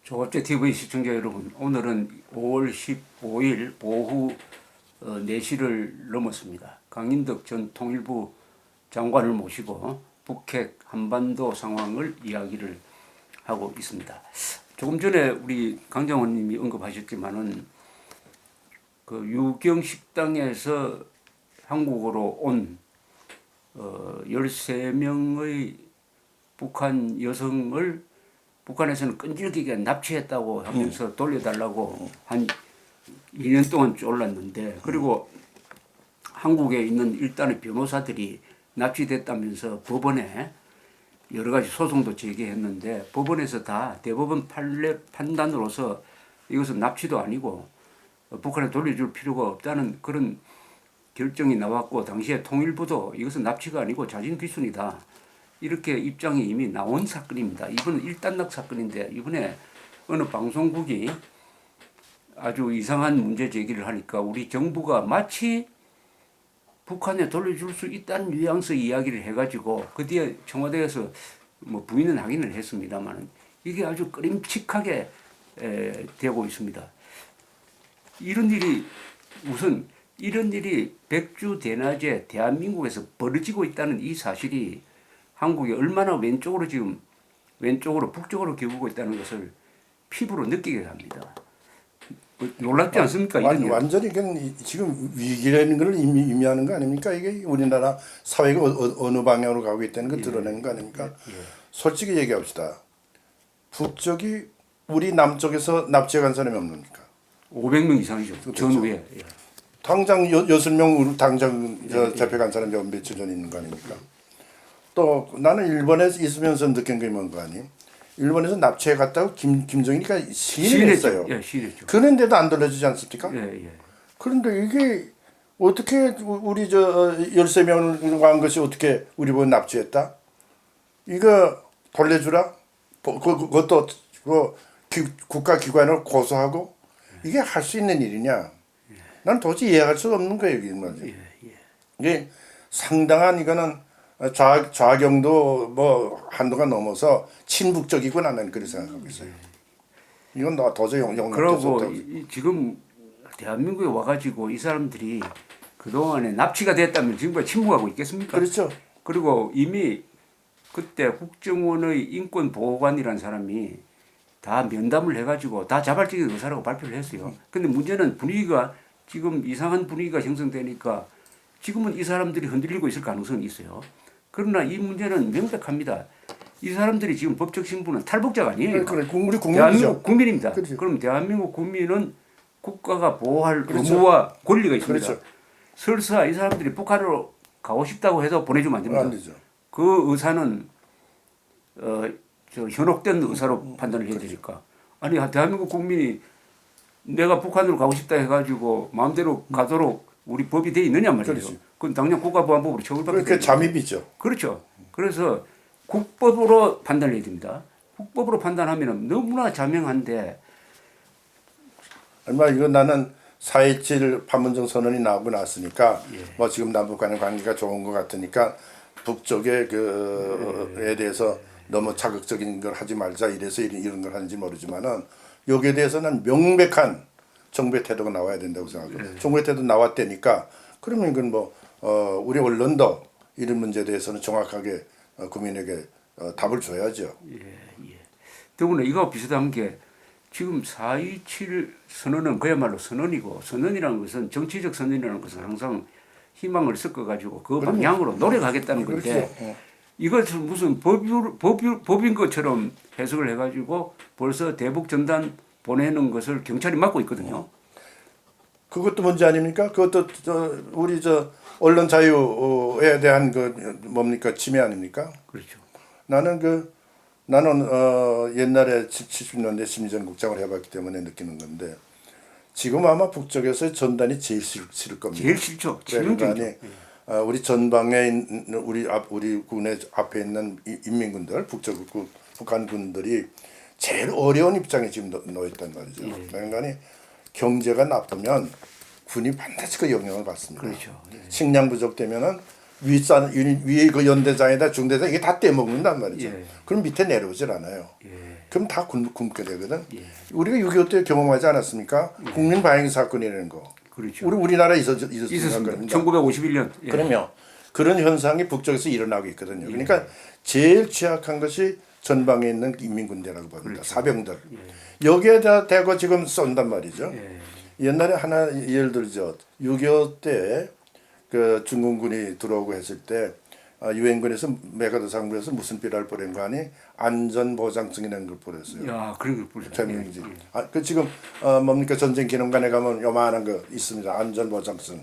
조갑제 TV 시청자 여러분, 오늘은 5월 15일 오후 4시를 넘었습니다. 강인덕 전 통일부 장관을 모시고 북핵 한반도 상황을 이야기를 하고 있습니다. 조금 전에 우리 강장원님이 언급하셨지만은 그 유경 식당에서 한국으로 온 13명의 북한 여성을 북한에서는 끈질기게 납치했다고 하면서 돌려달라고 한 2년 동안 쫄랐는데, 그리고 한국에 있는 일단의 변호사들이 납치됐다면서 법원에 여러 가지 소송도 제기했는데, 법원에서 다 대법원 판단으로서 이것은 납치도 아니고 북한에 돌려줄 필요가 없다는 그런 결정이 나왔고, 당시에 통일부도 이것은 납치가 아니고 자진 귀순이다, 이렇게 입장이 이미 나온 사건입니다. 이번은 일단락 사건인데, 이번에 어느 방송국이 아주 이상한 문제 제기를 하니까 우리 정부가 마치 북한에 돌려줄 수 있다는 뉘앙스 이야기를 해가지고, 그 뒤에 청와대에서 뭐 부인은 하기는 했습니다만 이게 아주 끄림칙하게 되고 있습니다. 이런 일이 백주대낮에 대한민국에서 벌어지고 있다는 이 사실이 한국이 얼마나 왼쪽으로 북쪽으로 기울고 있다는 것을 피부로 느끼게 합니다. 놀랍지 않습니까? 완전히 지금 위기라는 걸 의미하는 거 아닙니까? 이게 우리나라 사회가 어느 방향으로 가고 있다는 걸 드러내는 거 아닙니까? 솔직히 얘기합시다. 북쪽이 우리 남쪽에서 납치해 간 사람이 없습니까? 500명 이상이죠. 그렇죠. 전후에. 당장 6명 당장 잡혀간 사람이 며칠 전에 있는 거 아닙니까? 또 나는 일본에 있으면서 느낀 게 뭔가 아니? 일본에서 납치해 갔다고 김정일이가 시인을 했어요. 예, 시인했죠. 그런데도 안 돌려주지 않습니까? 예. 그런데 이게 어떻게 우리 13명을 간 것이 어떻게 우리 보고 납치했다? 이거 돌려주라? 그것도 국가기관을 고소하고 이게 할 수 있는 일이냐? 난 도저히 이해할 수가 없는 거예요. 이게 상당한 이거는 좌경도 뭐 한도가 넘어서 친북적이고 나는 그렇게 생각하고 있어요. 이건 나 도저히 용납할 수 그러고 없다고. 지금 대한민국에 와가지고 이 사람들이 그동안에 납치가 됐다면 지금까지 침묵하고 있겠습니까? 그렇죠. 그리고 이미 그때 국정원의 인권보호관이라는 사람이 다 면담을 해가지고 다 자발적인 의사라고 발표를 했어요. 근데 문제는 분위기가 지금 이상한 분위기가 형성되니까 지금은 이 사람들이 흔들리고 있을 가능성이 있어요. 그러나 이 문제는 명백합니다. 이 사람들이 지금 법적 신분은 탈북자가 아니에요. 그래, 우리 국민이죠. 대한민국 국민입니다. 그렇죠. 그럼 대한민국 국민은 국가가 보호할 의무와 권리가 있습니다. 그렇죠. 설사 이 사람들이 북한으로 가고 싶다고 해서 보내주면 안 됩니다. 안 되죠. 그 의사는 현혹된 의사로 판단을 해야 되니까. 아니, 대한민국 국민이 내가 북한으로 가고 싶다 해가지고 마음대로 가도록 우리 법이 돼 있느냐 말이에요. 그렇지. 그건 당연 국가보안법으로 처벌받게 그게 잠입이죠. 그렇죠. 그래서 국법으로 판단을 해야 됩니다. 국법으로 판단하면 너무나 자명한데. 얼마 이거 나는 4.27 판문점 선언이 나오고 났으니까 뭐 지금 남북 간의 관계가 좋은 것 같으니까 북쪽의 그에 대해서 너무 자극적인 걸 하지 말자 이래서 이런 걸 하는지 모르지만은 여기에 대해서는 명백한 정부의 태도가 나와야 된다고 생각해요. 정부의 태도 나왔다니까 그러면 이건 뭐 우리 언론도 이런 문제에 대해서는 정확하게 국민에게 답을 줘야죠. 더구나 이거 비슷한 게 지금 4.27 선언은 그야말로 선언이고, 선언이라는 것은 정치적 선언이라는 것은 항상 희망을 섞어가지고 그 방향으로 노력하겠다는 건데, 그렇죠. 이것을 무슨 법인 것처럼 해석을 해가지고 벌써 대북 전단 보내는 것을 경찰이 막고 있거든요. 그것도 문제 아닙니까? 그것도 우리 언론 자유에 대한 뭡니까 침해 아닙니까? 그렇죠. 나는 옛날에 70년대 심리전국장을 해봤기 때문에 느끼는 건데 지금 아마 북쪽에서 전단이 제일 싫을 겁니다. 제일 싫죠. 그러니까 우리 전방에 있는 우리 군의 앞에 있는 인민군들, 북한 군들이 제일 어려운 입장에 지금 놓여 있단 말이죠. 그러니까 경제가 나쁘면 군이 반드시 그 영향을 받습니다. 그렇죠. 식량 부족되면은 위에 그 연대장에다 중대장 이게 다 떼먹는단 말이죠. 예. 그럼 밑에 내려오질 않아요. 예. 그럼 다 굶게 되거든. 예. 우리가 6.25 때 경험하지 않았습니까? 국민 방위 사건이라는 거. 그렇죠. 우리나라에 있었습니다. 있었습니다. 1951년. 예. 그러면 그런 현상이 북쪽에서 일어나고 있거든요. 그러니까 제일 취약한 것이 전방에 있는 인민군대라고 봅니다. 그렇죠. 사병들. 여기에다 대고 지금 쏜단 말이죠. 예. 옛날에 하나 예를 들죠. 6.25 때 그 중공군이 들어오고 했을 때 유엔군에서 메가더 상부에서 무슨 삐라를 보낸 거 아니? 안전보장증이라는 걸 보냈어요. 야, 그런 걸 보셨어요. 대명지. 그 지금 뭡니까 전쟁 기념관에 가면 요만한 거 있습니다. 안전보장증.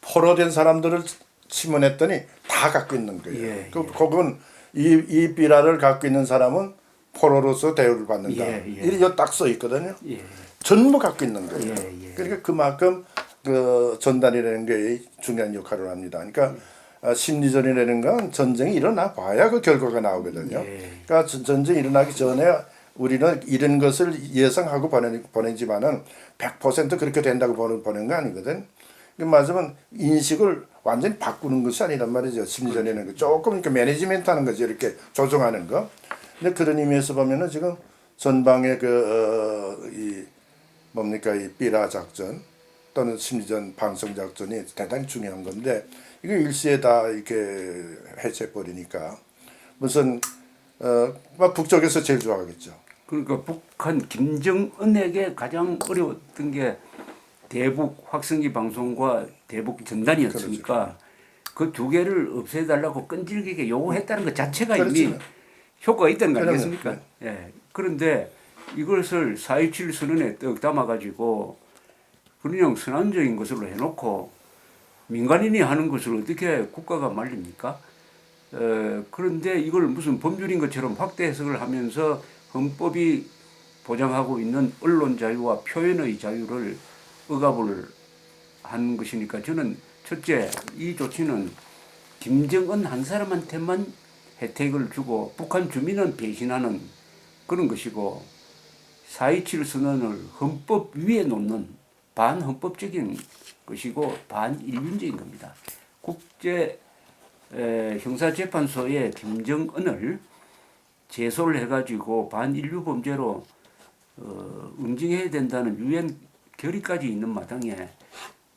포로된 사람들을 침원했더니 다 갖고 있는 거예요. 예, 그건 이 삐라를 갖고 있는 사람은 포로로서 대우를 받는다. 이게 딱 써 있거든요. 예. 전부 갖고 있는 거예요. 예. 그러니까 그만큼 그 전단이라는 게 중요한 역할을 합니다. 그러니까 심리전이라는 건 전쟁이 일어나 봐야 그 결과가 나오거든요. 그러니까 전쟁이 일어나기 전에 우리는 이런 것을 예상하고 보내지만은 100% 그렇게 된다고 보낸 거 아니거든. 맞으면 인식을 완전히 바꾸는 것이 아니란 말이죠. 심리전이라는 거 조금 이렇게 매니지멘트 하는 거죠. 이렇게 조정하는 거. 근데 그런 의미에서 보면은 지금 전방의 이 삐라 작전 또는 심리전 방송 작전이 대단히 중요한 건데 이거 일시에 다 이렇게 해체해 버리니까 무슨 북쪽에서 제일 좋아하겠죠. 그러니까 북한 김정은에게 가장 어려웠던 게 대북 확성기 방송과 대북 전단이었으니까 그 두 개를 없애달라고 끈질기게 요구했다는 것 자체가 이미 효과가 있다는 거 아니겠습니까? 예. 그런데 이것을 4.27 선언에 떡 담아가지고 그냥 선언적인 것으로 해놓고 민간인이 하는 것을 어떻게 국가가 말립니까? 그런데 이걸 무슨 법률인 것처럼 확대 해석을 하면서 헌법이 보장하고 있는 언론 자유와 표현의 자유를 억압을 한 것이니까 저는 첫째 이 조치는 김정은 한 사람한테만 혜택을 주고 북한 주민은 배신하는 그런 것이고 4.27 선언을 헌법 위에 놓는 반헌법적인 것이고 반인륜적인 겁니다. 국제 형사재판소에 김정은을 제소를 해가지고 반인류 범죄로 응징해야 된다는 유엔 결의까지 있는 마당에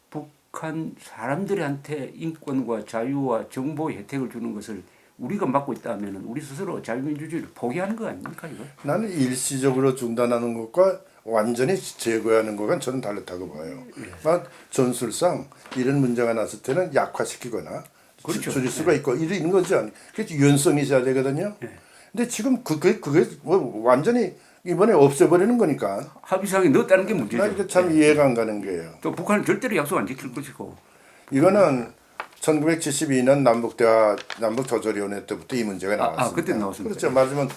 북한 사람들한테 인권과 자유와 정보 혜택을 주는 것을 우리가 맡고 있다면 우리 스스로 자유민주주의를 포기하는 거 아닙니까 이거? 나는 일시적으로 중단하는 것과 완전히 제거하는 것과 저는 다르다고 봐요. 전술상 이런 문제가 났을 때는 약화시키거나 그렇죠. 줄일 수가 있고 이런 거죠. 그래서 유연성이 있어야 되거든요. 근데 지금 그게 뭐 완전히 이번에 없애버리는 거니까. 합의상에 넣었다는 게 나 문제죠. 이게 참 이해가 안 가는 거예요. 또 북한은 절대로 약속 안 지킬 것이고. 이거는 1972년 남북조절위원회 때부터 이 문제가 나왔습니다. 그때 나왔습니다. 그렇죠. 말하자면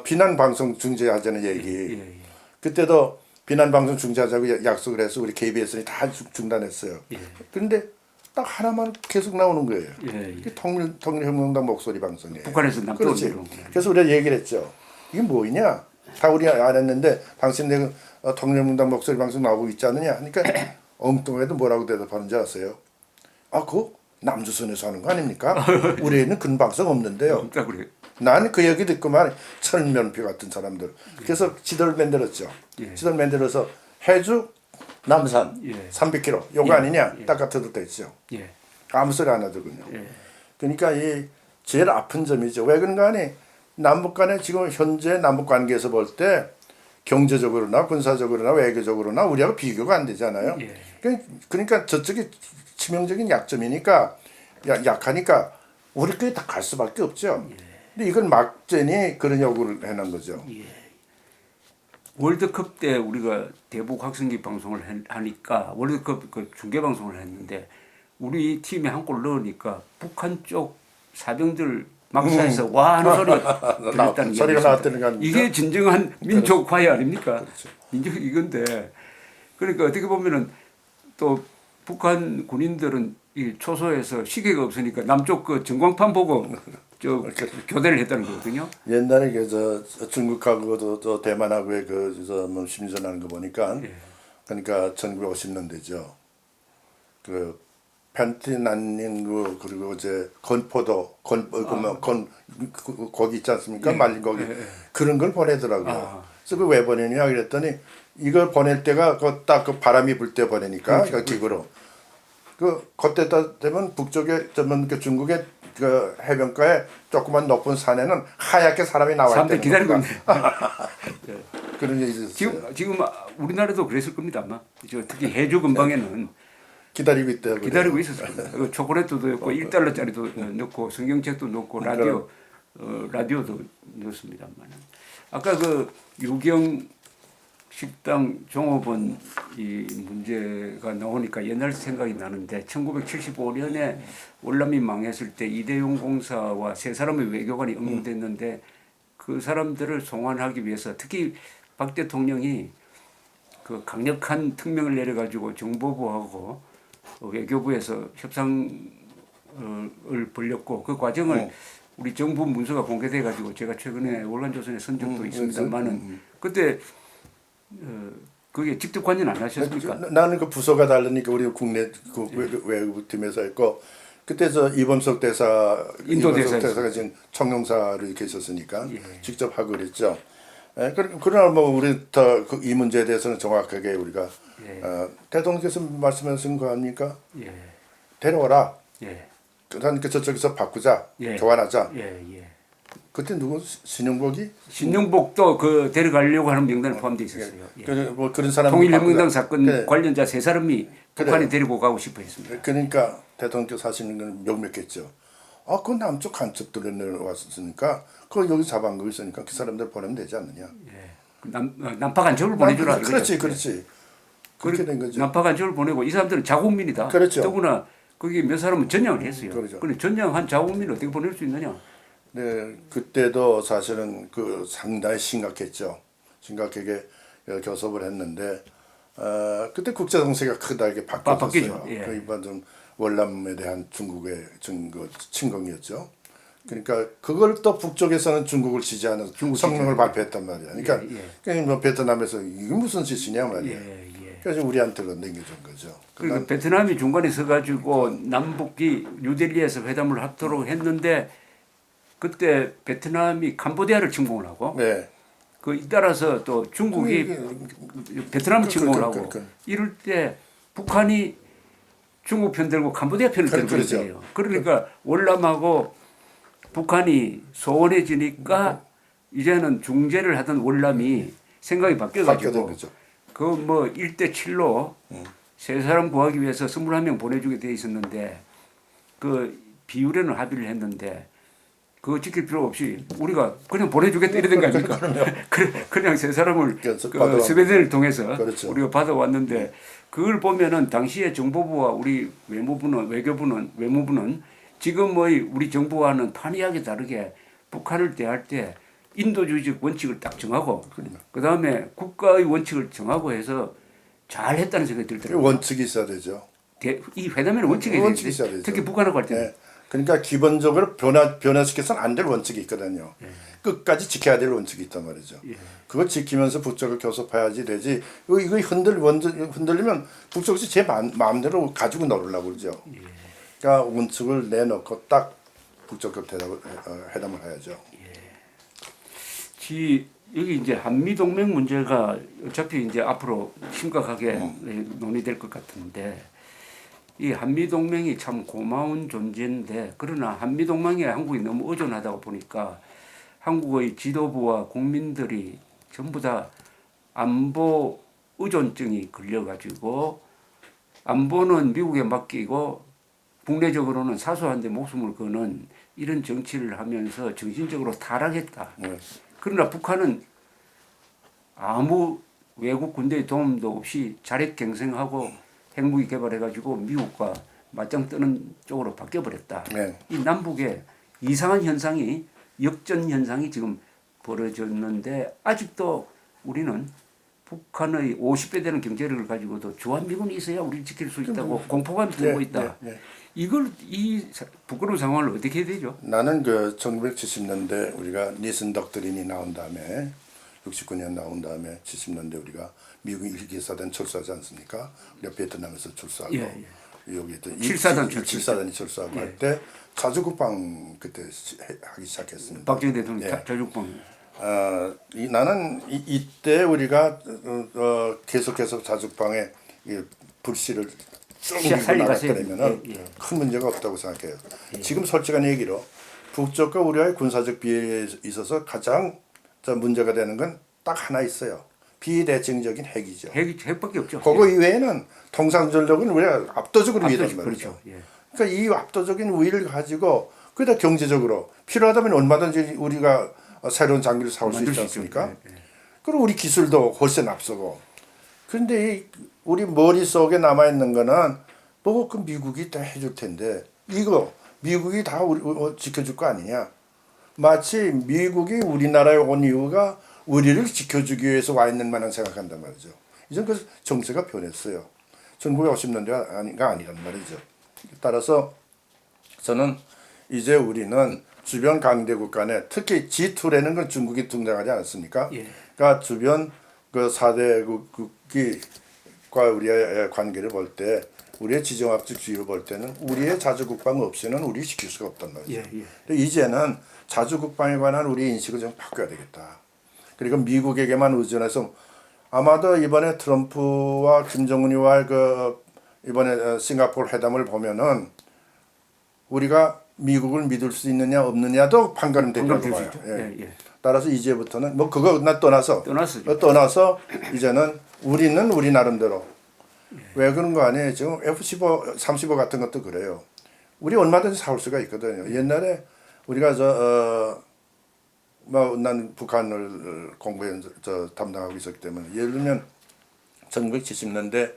비난 방송 중지하자는 얘기. 그때도 비난 방송 중지하자고 약속을 해서 우리 KBS는 다 중단했어요. 그런데 딱 하나만 계속 나오는 거예요. 이게 통일혁명당 목소리 방송이에요. 북한에서 남쪽으로. 그렇지. 그래서 우리가 얘기를 했죠. 이게 뭐냐? 다 우리 안 했는데 당신네 통일혁명당 목소리 방송 나오고 있지 않느냐? 그러니까 엉뚱해도 뭐라고 대답하는지 아세요? 그거 남조선에서 하는 거 아닙니까? 우리에는 그런 방송 없는데요. 나는 그 얘기 듣고만 천면표 같은 사람들. 그래서 지도를 만들었죠. 지도를 만들어서 해주 남산 300km 요거 아니냐? 딱 같아도 됐죠. 아무 소리 안 하더군요. 그러니까 이 제일 아픈 점이죠. 왜 그런가 하니 남북 간에 지금 현재 남북 관계에서 볼 때 경제적으로나 군사적으로나 외교적으로나 우리하고 비교가 안 되잖아요. 그러니까 저쪽이 치명적인 약점이니까 약하니까 우리끼리 다 갈 수밖에 없죠. 근데 이걸 막전이 그런 요구를 해놓은 거죠. 월드컵 때 우리가 대북 확성기 방송을 하니까 월드컵 그 중계 방송을 했는데 우리 팀에 한 골 넣으니까 북한 쪽 사병들 막사에서 와 하는 소리가 들렸다는 게 소리가 나왔다는 거 아닙니까? 이게 진정한 민족 화해 아닙니까? 그렇죠. 민족 이건데 그러니까 어떻게 보면은 또 북한 군인들은 이 초소에서 시계가 없으니까 남쪽 그 전광판 보고 저 교대를 했다는 거거든요. 옛날에 저 중국하고 또 대만하고의 뭐 심리전하는 거 보니까 그러니까 1950년대죠. 그 펜티난닌 그리고 이제 건포도 건 고기 있지 않습니까? 말린 고기 그런 걸 보내더라고요. 그래서 그 왜 보내냐 그랬더니 이걸 보낼 때가 딱 바람이 불 때 보내니까 그 기구로 그때다 되면 북쪽에 그 중국의 그 해변가에 조그만 높은 산에는 하얗게 사람이 나와 있다는 기다리고 있네. 그런 게 있었어요. 지금 우리나라도 그랬을 겁니다 아마. 특히 해주 근방에는 기다리고 있대요. 기다리고 있었을 겁니다. 초콜릿도 넣고 1달러짜리도 넣고 성경책도 넣고 라디오도 넣습니다만. 아까 그 유경 식당 종업원 이 문제가 나오니까 옛날 생각이 나는데 1975년에 월남이 망했을 때 이대용 공사와 세 사람의 외교관이 응용됐는데 그 사람들을 송환하기 위해서 특히 박 대통령이 그 강력한 특명을 내려가지고 정보부하고 외교부에서 협상을 벌였고 그 과정을 우리 정부 문서가 공개돼 가지고 제가 최근에 월간조선에 쓴 적도 있습니다만은 그때 그게 직접 관여는 안 하셨습니까? 나는 그 부서가 다르니까 우리 국내 그 외국팀에서 했고 그때 저 이범석 대사가 지금 청룡사로 이렇게 있었으니까 직접 하고 그랬죠. 그러나 뭐 우리 더 이 문제에 대해서는 정확하게 우리가 대통령께서 말씀하신 거 아닙니까? 데려와라. 그러니까 저쪽에서 바꾸자, 교환하자. 그때 누구 신용복이? 신용복도 그 데려가려고 하는 명단에 포함되어 있었어요. 뭐 그런 사람 통일혁명당 사건 관련자 세 사람이 북한에 데리고 가고 싶어 했습니다. 그러니까 대통령께서 하시는 건 명백했죠. 그 남쪽 간첩들이 내려왔으니까 그 여기 잡아간 거 있으니까 그 사람들 보내면 되지 않느냐. 남파 간첩을 보내주라. 그렇지. 그렇게 된 거죠. 남파 간첩을 보내고 이 사람들은 자국민이다. 그렇죠. 더구나 거기 몇 사람은 전향을 했어요. 그렇죠. 그런데 전향한 자국민을 어떻게 보낼 수 있느냐. 네, 그때도 사실은 그 상당히 심각했죠. 심각하게 교섭을 했는데 그때 국제 정세가 크다게 바뀌었어요. 그러니까 좀 월남에 대한 중국의 침공이었죠. 그러니까 그걸 또 북쪽에서는 중국을 지지하는 성명을 발표했단 말이야. 그러니까 뭐 베트남에서 이게 무슨 짓이냐 말이야. 그래서 우리한테로 넘겨준 거죠. 그러니까 베트남이 중간에 서가지고 남북이 뉴델리에서 회담을 하도록 했는데 그때 베트남이 캄보디아를 침공을 하고 그 따라서 또 중국이 베트남을 침공을 하고 이럴 때 북한이 중국 편 들고 캄보디아 편을 들고 있어요. 그러니까 월남하고 북한이 소원해지니까 이제는 중재를 하던 월남이 생각이 바뀌어가지고 그 뭐 1대7로 세 사람 구하기 위해서 21명 보내주게 돼 있었는데 그 비율에는 합의를 했는데 그거 지킬 필요 없이 우리가 그냥 보내주겠다 이러던 거 아닙니까? 그냥 세 사람을 그 스웨덴을 통해서 우리가 받아왔는데 그걸 보면은 당시에 정보부와 우리 외무부는 지금의 우리 정부와는 판이하게 다르게 북한을 대할 때 인도주의적 원칙을 딱 정하고 그 다음에 국가의 원칙을 정하고 해서 잘 했다는 생각이 들더라고요. 원칙이 있어야 되죠. 이 회담에는 원칙이 있어야 되죠. 특히 북한하고 할 때는. 그러니까 기본적으로 변화시켜서는 안 될 원칙이 있거든요. 끝까지 지켜야 될 원칙이 있단 말이죠. 그거 지키면서 북쪽을 교섭해야지 되지. 이거 흔들리면 북쪽이 제 마음대로 가지고 놀으려고 그러죠. 그러니까 원칙을 내놓고 딱 북쪽 회담을 해야죠. 여기 이제 한미 동맹 문제가 어차피 이제 앞으로 심각하게 논의될 것 같은데 이 한미 동맹이 참 고마운 존재인데 그러나 한미 동맹에 한국이 너무 의존하다 보니까 한국의 지도부와 국민들이 전부 다 안보 의존증이 걸려가지고 안보는 미국에 맡기고 국내적으로는 사소한데 목숨을 거는 이런 정치를 하면서 정신적으로 타락했다. 그러나 북한은 아무 외국 군대의 도움도 없이 자력갱생하고 핵무기 개발해가지고 미국과 맞짱 뜨는 쪽으로 바뀌어버렸다. 이 남북의 이상한 현상이 역전 현상이 지금 벌어졌는데 아직도 우리는 북한의 50배 되는 경제력을 가지고도 주한미군이 있어야 우리를 지킬 수 있다고 공포감 들고 있다. 이걸 이 부끄러운 상황을 어떻게 해야 되죠? 나는 그 1970년대 우리가 니슨 덕트린이 나온 다음에 69년 나온 다음에 70년대 우리가 미국이 일기사단 철수하지 않습니까? 우리가 베트남에서 철수하고 여기 또 7사단 칠사단이 철수하고 할 때 자주국방 그때 하기 시작했습니다. 박정희 대통령 예. 자주국방. 나는 이때 우리가 계속해서 자주국방에 불씨를 쭉 밀고 나갔더라면은 큰 문제가 없다고 생각해요. 지금 솔직한 얘기로 북쪽과 우리와의 군사적 비해에 있어서 가장 문제가 되는 건 딱 하나 있어요. 비대칭적인 핵이죠. 핵밖에 없죠. 그거 이외에는 통상전력은 우리가 압도적으로 위단 말이죠. 그렇죠. 예. 그러니까 이 압도적인 우위를 가지고 그다 경제적으로 필요하다면 얼마든지 우리가 새로운 장비를 사올 수 있지 않습니까? 그리고 우리 기술도 훨씬 앞서고. 그런데 이 우리 머릿속에 남아 있는 거는 뭐 그 미국이 다 해줄 텐데 이거 미국이 다 우리 지켜줄 거 아니냐? 마치 미국이 우리나라에 온 이유가 우리를 지켜주기 위해서 와 있는 만한 생각한단 말이죠. 이전 그 정세가 변했어요. 1950년대가 아니란 말이죠. 따라서 저는 이제 우리는 주변 강대국 간에 특히 G2라는 건 중국이 등장하지 않았습니까? 예. 그러니까 주변 그 4대국과 우리의 관계를 볼 때 우리의 지정학적 주의를 볼 때는 우리의 자주국방 없이는 우리 지킬 수가 없단 말이죠. 예. 근데 이제는 자주국방에 관한 우리 인식을 좀 바꿔야 되겠다. 그리고 미국에게만 의존해서 아마도 이번에 트럼프와 김정은이와 그 이번에 싱가포르 회담을 보면은 우리가 미국을 믿을 수 있느냐 없느냐도 판가름 된다고 봐요. 예. 따라서 이제부터는 뭐 그거 떠나서 이제는 우리는 우리 나름대로 왜 그런 거 아니에요? 지금 F-15, 35 같은 것도 그래요. 우리 얼마든지 사올 수가 있거든요. 옛날에 우리가 난 북한을 담당하고 있었기 때문에 예를 들면 1970년대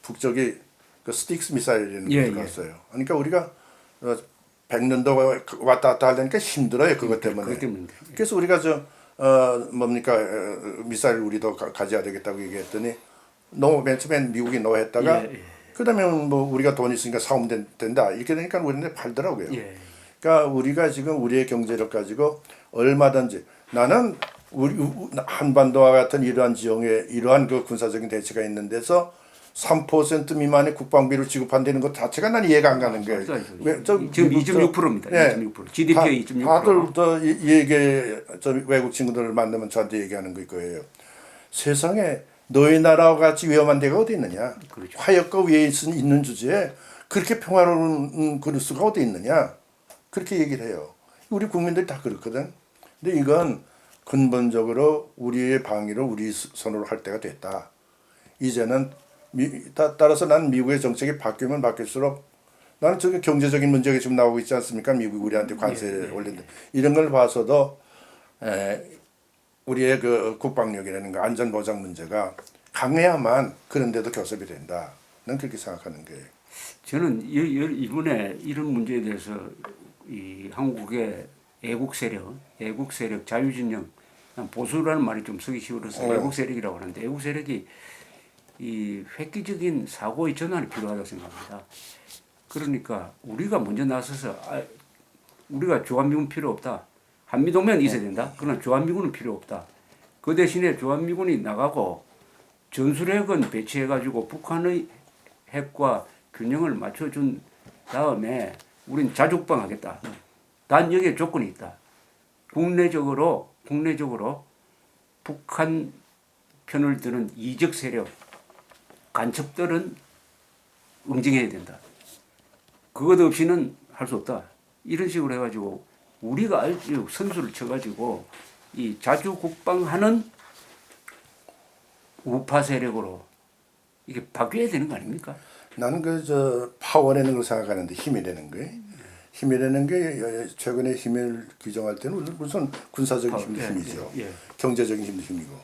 북쪽이 그 스틱스 미사일이라는 게 들어갔어요. 그러니까 우리가 100년도 왔다 갔다 하려니까 힘들어요. 그것 때문에. 그래서 우리가 미사일 우리도 가져야 되겠다고 얘기했더니 맨 처음엔 미국이 노 했다가 그다음에 뭐 우리가 돈 있으니까 사오면 된다 이렇게 되니까 우리한테 팔더라고요. 그러니까 우리가 지금 우리의 경제력 가지고 얼마든지 나는 우리 한반도와 같은 이러한 지형에 이러한 그 군사적인 대치가 있는 데서 3% 미만의 국방비를 지급한다는 것 자체가 난 이해가 안 가는 거예요. 지금 2.6%입니다. 2.6%. GDP의 2.6%. 다들 외국 친구들을 만나면 저한테 얘기하는 거예요. 세상에 너희 나라와 같이 위험한 데가 어디 있느냐? 그렇죠. 화약과 위에 있는 주제에 그렇게 평화로운 그럴 수가 어디 있느냐? 그렇게 얘기를 해요. 우리 국민들이 다 그렇거든. 근데 이건 근본적으로 우리의 방위를 우리 손으로 할 때가 됐다. 이제는 따라서 난 미국의 정책이 바뀌면 바뀔수록 나는 저기 경제적인 문제가 지금 나오고 있지 않습니까? 미국이 우리한테 관세를 올린다. 이런 걸 봐서도 우리의 그 국방력이라는 거 안전보장 문제가 강해야만 그런데도 교섭이 된다. 난 그렇게 생각하는 거예요. 저는 이번에 이런 문제에 대해서 이 한국의 애국 세력, 자유진영, 보수라는 말이 좀 쓰기 쉬워서 애국 세력이라고 하는데 애국 세력이 이 획기적인 사고의 전환이 필요하다고 생각합니다. 그러니까 우리가 먼저 나서서 우리가 주한미군 필요 없다. 한미동맹은 있어야 된다. 그러나 주한미군은 필요 없다. 그 대신에 주한미군이 나가고 전술핵은 배치해가지고 북한의 핵과 균형을 맞춰준 다음에 우리는 자주국방 하겠다. 단 여기에 조건이 있다. 국내적으로 북한 편을 드는 이적 세력, 간첩들은 응징해야 된다. 그것 없이는 할 수 없다. 이런 식으로 해가지고 우리가 아주 선수를 쳐가지고 이 자주국방하는 우파 세력으로 이게 바뀌어야 되는 거 아닙니까? 나는 파워라는 걸 생각하는데 힘이라는 거예요. 힘이라는 게 최근에 힘을 규정할 때는 우선 군사적인 힘도 힘이죠. 경제적인 힘도 힘이고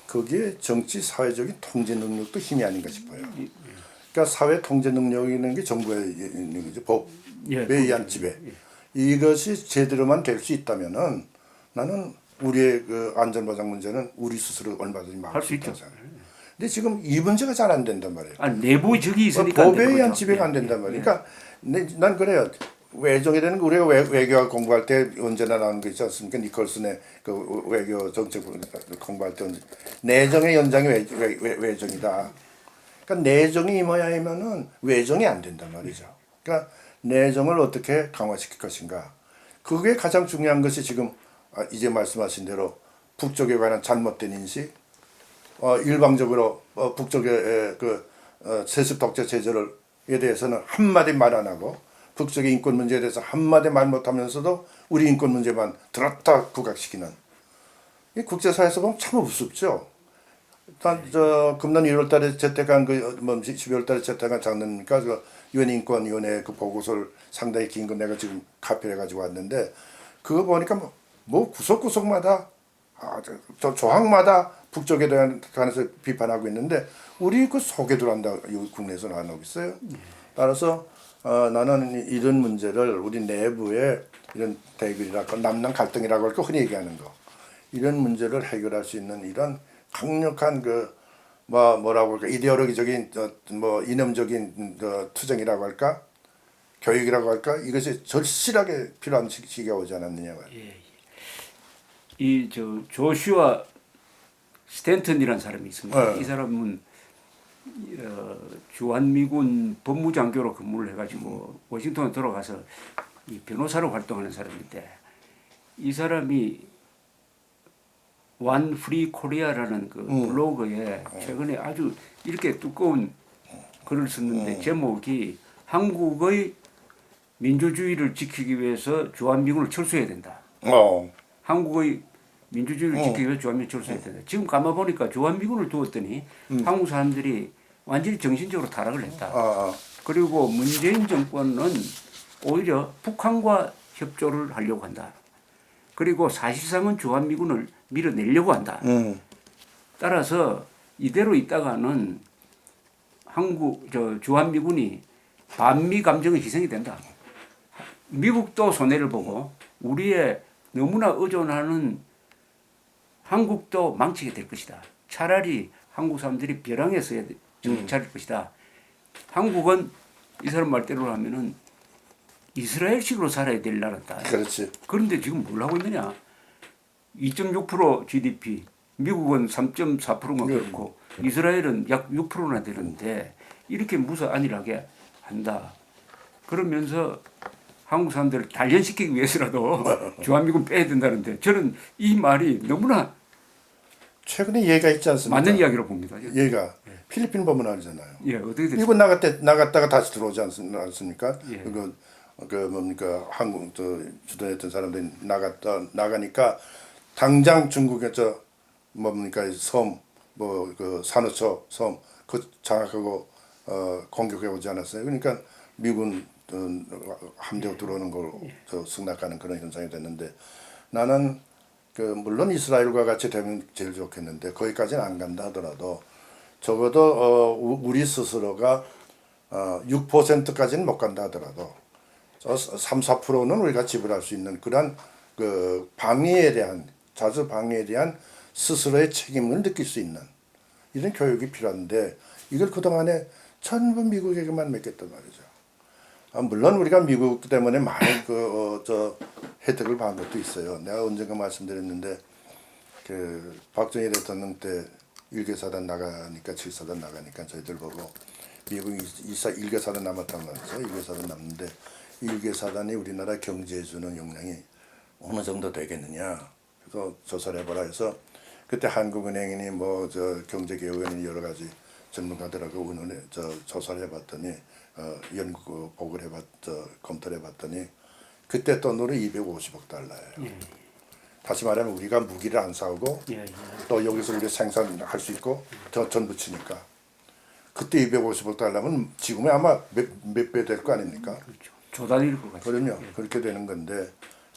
거기에 정치 사회적인 통제 능력도 힘이 아닌가 싶어요. 그러니까 사회 통제 능력이라는 게 정부의 능력이죠. 법에 의한 지배. 이것이 제대로만 될 수 있다면은 나는 우리의 그 안전보장 문제는 우리 스스로 얼마든지 막을 수 있다고 생각해요. 근데 지금 이 문제가 잘 안 된단 말이에요. 내부 적이 있으니까 법에 의한 지배가 안 된단 말이에요. 그러니까 난 그래요. 외정이라는 거 우리가 외교 공부할 때 언제나 나오는 거 있지 않습니까? 니콜슨의 그 외교 정책 공부할 때 내정의 연장이 외정이다. 그러니까 내정이 이 모양이면은 외정이 안 된단 말이죠. 그러니까 내정을 어떻게 강화시킬 것인가. 그게 가장 중요한 것이 지금 이제 말씀하신 대로 북쪽에 관한 잘못된 인식, 일방적으로 북쪽의 세습 독재 체제에 대해서는 한마디 말 안 하고 북쪽의 인권 문제에 대해서 한마디 말 못하면서도 우리 인권 문제만 들었다 부각시키는 이 국제사회에서 보면 참 우습죠. 일단 금년 1월달에 채택한 12월달에 채택한 작년이니까 그 유엔 인권위원회 그 보고서를 상당히 긴 거 내가 지금 카피해 가지고 왔는데 그거 보니까 뭐 구석구석마다 저 조항마다 북쪽에 관해서 비판하고 있는데 우리 그 속에 들어간다 국내에서는 안 하고 있어요. 따라서 나는 이런 문제를 우리 내부에 이런 대결이라고 남남 갈등이라고 할까 흔히 얘기하는 거 이런 문제를 해결할 수 있는 이런 강력한 뭐라고 할까 이데올로기적인 이념적인 투쟁이라고 할까 교육이라고 할까 이것이 절실하게 필요한 시기가 오지 않았느냐 말이에요. 이 조슈아 스탠턴이라는 사람이 있습니다. 네. 이 사람은 주한미군 법무장교로 근무를 해가지고 워싱턴에 들어가서 이 변호사로 활동하는 사람인데 이 사람이 One Free Korea라는 그 블로그에 최근에 아주 이렇게 두꺼운 글을 썼는데 제목이 한국의 민주주의를 지키기 위해서 주한미군을 철수해야 된다. 한국의 민주주의를 지키기 위해서 주한미군을 철수해야 된다. 지금 가만 보니까 주한미군을 두었더니 한국 사람들이 완전히 정신적으로 타락을 했다. 그리고 문재인 정권은 오히려 북한과 협조를 하려고 한다. 그리고 사실상은 주한미군을 밀어내려고 한다. 따라서 이대로 있다가는 주한미군이 반미 감정의 희생이 된다. 미국도 손해를 보고 우리의 너무나 의존하는 한국도 망치게 될 것이다. 차라리 한국 사람들이 벼랑에 서야 차릴 것이다. 한국은 이 사람 말대로 하면은 이스라엘식으로 살아야 될 나라다. 그렇지. 그런데 지금 뭘 하고 있느냐? 2.6% GDP, 미국은 3.4%가 그렇고 이스라엘은 약 6%나 되는데 이렇게 무사안일하게 한다. 그러면서 한국 사람들을 단련시키기 위해서라도 주한미군 빼야 된다는데 저는 이 말이 너무나 최근에 얘가 있지 않습니까? 맞는 이야기로 봅니다. 얘가 필리핀 법문하잖아요. 예, 어떻게 됐어요? 미국 나갔다가 다시 들어오지 않습니까? 예. 한국 주도했던 사람들이 나가니까 당장 중국의 산호초 섬 그 장악하고 공격해 오지 않았어요. 그러니까 미군 함대가 들어오는 걸 승낙하는 그런 현상이 됐는데 나는 물론 이스라엘과 같이 되면 제일 좋겠는데 거기까지는 안 간다 하더라도 적어도 우리 스스로가 6%까지는 못 간다 하더라도 3, 4%는 우리가 지불할 수 있는 그런 자주 방위에 대한 스스로의 책임을 느낄 수 있는 이런 교육이 필요한데 이걸 그동안에 전부 미국에게만 맡겼단 말이죠. 물론 우리가 미국 때문에 많은 혜택을 받은 것도 있어요. 내가 언젠가 말씀드렸는데 박정희 대통령 때 일개사단 나가니까 7사단 나가니까 저희들 보고 미국이 일개사단 남았단 말이죠. 일개사단 남는데 일개사단이 우리나라 경제에 주는 영향이 어느 정도 되겠느냐. 그래서 조사를 해보라 해서 그때 한국은행이니 경제개혁원이니 여러 가지 전문가들하고 조사를 해봤더니 연구 보고를 검토를 해봤더니 그때 돈으로 250억 달러예요. 다시 말하면 우리가 무기를 안 사오고 또 여기서 우리 생산할 수 있고 더 전 붙이니까 그때 250억 달러면 지금에 아마 몇 배 될 거 아닙니까? 그렇죠. 조단일 것 같아요. 그럼요. 그렇게 되는 건데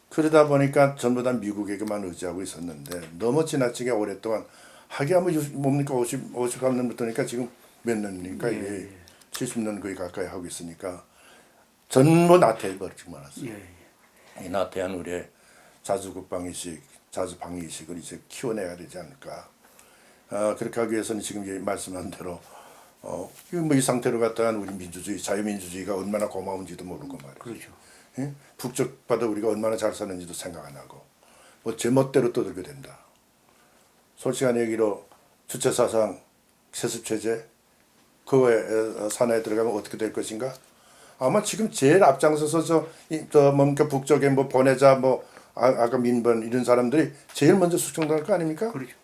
그러다 보니까 전부 다 미국에게만 의지하고 있었는데 너무 지나치게 오랫동안 하기야 뭡니까 53년부터니까 지금 몇 년입니까 이게 70년 거의 가까이 하고 있으니까 전부 나태해버리지 말았어요. 이 나태한 우리의 자주국방의식, 자주방위의식을 이제 키워내야 되지 않을까. 그렇게 하기 위해서는 지금 말씀한 대로 이 상태로 갔다간 우리 민주주의, 자유민주주의가 얼마나 고마운지도 모르고 말이죠. 그렇죠. 예? 북쪽보다 우리가 얼마나 잘 사는지도 생각 안 하고 제멋대로 떠들게 된다. 솔직한 얘기로 주체사상, 세습체제 그 산하에 들어가면 어떻게 될 것인가? 아마 지금 제일 앞장서서 저 뭔가 북쪽에 뭐 보내자 뭐 아까 민번 이런 사람들이 제일 먼저 숙청당할 거 아닙니까? 그렇죠.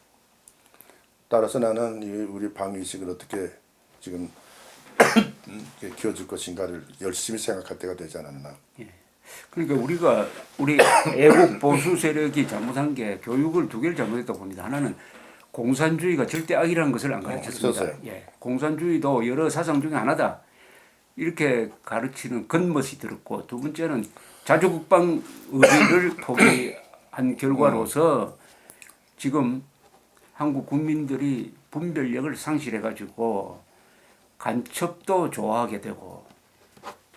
따라서 나는 우리 방위식을 어떻게 지금 키워줄 것인가를 열심히 생각할 때가 되지 않았나. 그러니까 우리 애국 보수 세력이 잘못한 게 교육을 두 개를 잘못했다고 봅니다. 하나는 공산주의가 절대 악이라는 것을 안 가르쳤습니다. 없었어요. 예, 공산주의도 여러 사상 중에 하나다. 이렇게 가르치는 겉멋이 들었고, 두 번째는 자주국방 의지를 포기한 결과로서 지금 한국 국민들이 분별력을 상실해가지고 간첩도 좋아하게 되고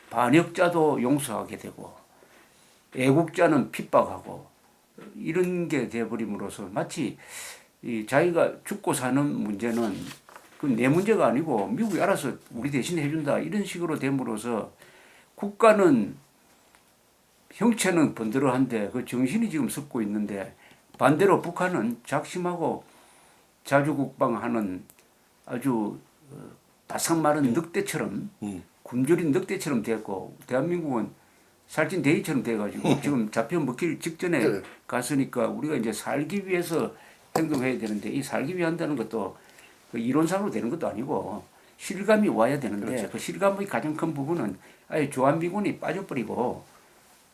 반역자도 용서하게 되고 애국자는 핍박하고 이런 게 돼버림으로써 마치 이 자기가 죽고 사는 문제는 그 내 문제가 아니고 미국이 알아서 우리 대신 해준다 이런 식으로 됨으로써 국가는 형체는 번들어한데 그 정신이 지금 썩고 있는데 반대로 북한은 작심하고 자주국방하는 아주 바싹 마른 늑대처럼 굶주린 늑대처럼 됐고 대한민국은 살찐 돼지처럼 돼가지고 지금 잡혀 먹힐 직전에 갔으니까 우리가 이제 살기 위해서 행동해야 되는데 이 살기 위해 한다는 것도 그 이론상으로 되는 것도 아니고 실감이 와야 되는데 그렇죠. 그 실감의 가장 큰 부분은 아예 주한미군이 빠져버리고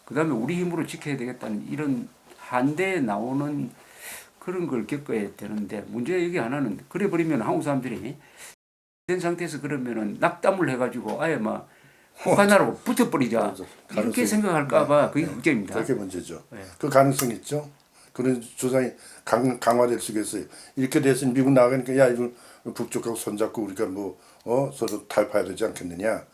그다음에 우리 힘으로 지켜야 되겠다는 이런 한대에 나오는 그런 걸 겪어야 되는데 문제 여기 하나는 그래 버리면 한국 사람들이 된 상태에서 그러면은 낙담을 해가지고 아예 막 북한하고 붙어버리자 이렇게 생각할까봐 그게 걱정입니다. 그게 문제죠. 네. 그 가능성 있죠. 그런 주장이 강화될 수 있겠어요. 이렇게 돼서 미국 나가니까 야 이거 북쪽하고 손잡고 우리가 서로 타협해야 되지 않겠느냐.